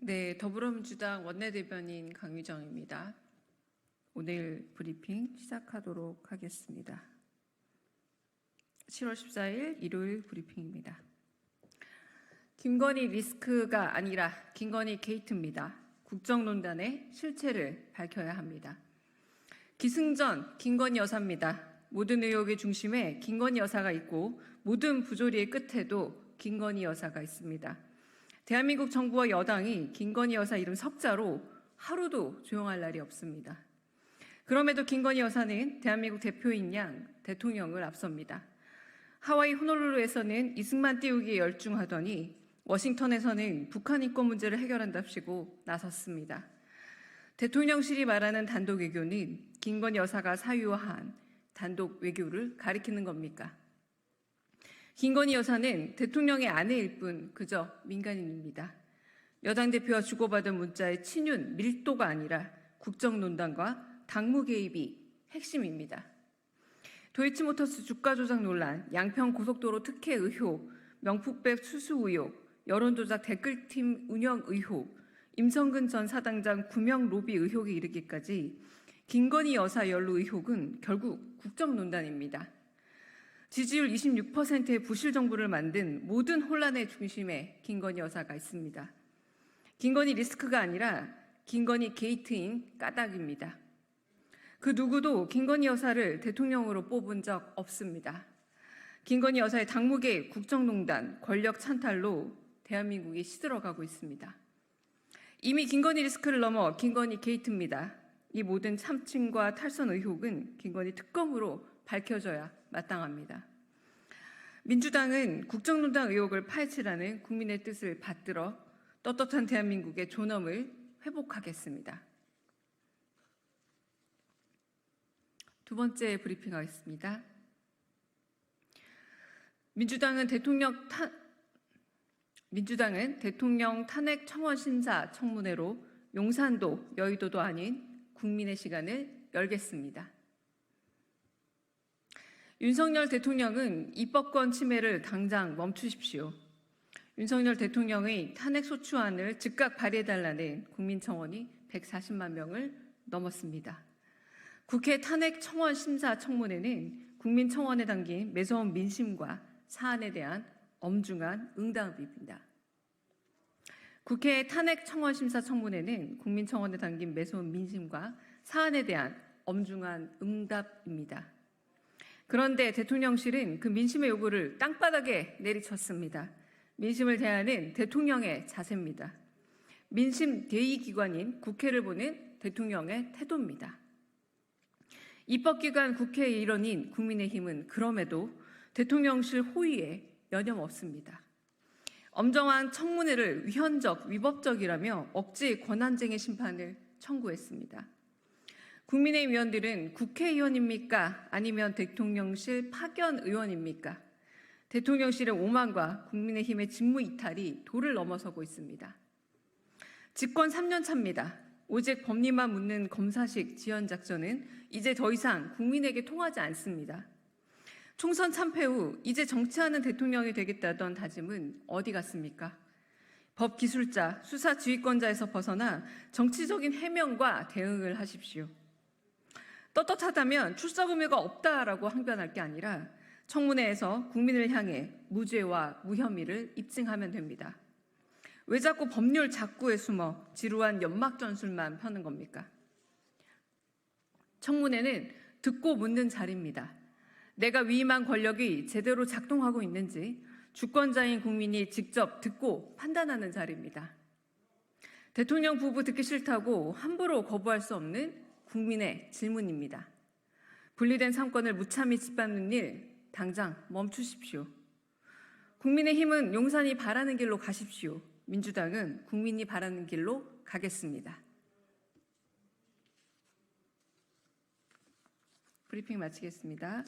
네, 더불어민주당 원내대변인 강유정입니다. 오늘 브리핑 시작하도록 하겠습니다. 7월 14일 일요일 브리핑입니다. 김건희 리스크가 아니라 김건희 게이트입니다. 국정농단의 실체를 밝혀야 합니다. 기승전 김건희 여사입니다. 모든 의혹의 중심에 김건희 여사가 있고 모든 부조리의 끝에도 김건희 여사가 있습니다. 대한민국 정부와 여당이 김건희 여사 이름 석자로 하루도 조용할 날이 없습니다. 그럼에도 김건희 여사는 대한민국 대표인 양 대통령을 앞섭니다. 하와이 호놀룰루에서는 이승만 띄우기에 열중하더니 워싱턴에서는 북한 인권 문제를 해결한답시고 나섰습니다. 대통령실이 말하는 단독 외교는 김건희 여사가 사유한 단독 외교를 가리키는 겁니까? 김건희 여사는 대통령의 아내일 뿐 그저 민간인입니다. 여당 대표와 주고받은 문자의 친윤 밀도가 아니라 국정농단과 당무 개입이 핵심입니다. 도이치모터스 주가 조작 논란, 양평 고속도로 특혜 의혹, 명품백 수수 의혹, 여론조작 댓글팀 운영 의혹, 임성근 전 사당장 구명 로비 의혹에 이르기까지 김건희 여사 연루 의혹은 결국 국정농단입니다. 지지율 26%의 부실 정부를 만든 모든 혼란의 중심에 김건희 여사가 있습니다. 김건희 리스크가 아니라 김건희 게이트인 까닭입니다. 그 누구도 김건희 여사를 대통령으로 뽑은 적 없습니다. 김건희 여사의 당무 개입, 국정농단, 권력 찬탈로 대한민국이 시들어가고 있습니다. 이미 김건희 리스크를 넘어 김건희 게이트입니다. 이 모든 참칭과 탈선 의혹은 김건희 특검으로 밝혀져야 마땅합니다. 민주당은 국정농단 의혹을 파헤치라는 국민의 뜻을 받들어 떳떳한 대한민국의 존엄을 회복하겠습니다. 두 번째 브리핑하겠습니다. 민주당은 대통령 탄핵 청원 심사 청문회로 용산도, 여의도도 아닌 국민의 시간을 열겠습니다. 윤석열 대통령은 입법권 침해를 당장 멈추십시오. 윤석열 대통령의 탄핵소추안을 즉각 발의해달라는 국민청원이 140만 명을 넘었습니다. 국회 탄핵 청원 심사 청문회는 국민청원에 담긴 매서운 민심과 사안에 대한 엄중한 응답입니다. 국회 탄핵 청원 심사 청문회는 국민청원에 담긴 매서운 민심과 사안에 대한 엄중한 응답입니다. 그런데 대통령실은 그 민심의 요구를 땅바닥에 내리쳤습니다. 민심을 대하는 대통령의 자세입니다. 민심 대의기관인 국회를 보는 대통령의 태도입니다. 입법기관 국회의 일원인 국민의힘은 그럼에도 대통령실 호의에 여념없습니다. 엄정한 청문회를 위헌적, 위법적이라며 억지 권한쟁의 심판을 청구했습니다. 국민의힘 의원들은 국회의원입니까? 아니면 대통령실 파견 의원입니까? 대통령실의 오만과 국민의힘의 직무 이탈이 도를 넘어서고 있습니다. 집권 3년 차입니다. 오직 법리만 묻는 검사식 지연작전은 이제 더 이상 국민에게 통하지 않습니다. 총선 참패 후 이제 정치하는 대통령이 되겠다던 다짐은 어디 갔습니까? 법기술자, 수사지휘권자에서 벗어나 정치적인 해명과 대응을 하십시오. 떳떳하다면 출석 의무가 없다라고 항변할 게 아니라 청문회에서 국민을 향해 무죄와 무혐의를 입증하면 됩니다. 왜 자꾸 법률 작구에 숨어 지루한 연막 전술만 펴는 겁니까? 청문회는 듣고 묻는 자리입니다. 내가 위임한 권력이 제대로 작동하고 있는지 주권자인 국민이 직접 듣고 판단하는 자리입니다. 대통령 부부 듣기 싫다고 함부로 거부할 수 없는 국민의 질문입니다. 분리된 삼권을 무참히 짓밟는 일 당장 멈추십시오. 국민의힘은 용산이 바라는 길로 가십시오. 민주당은 국민이 바라는 길로 가겠습니다. 브리핑 마치겠습니다.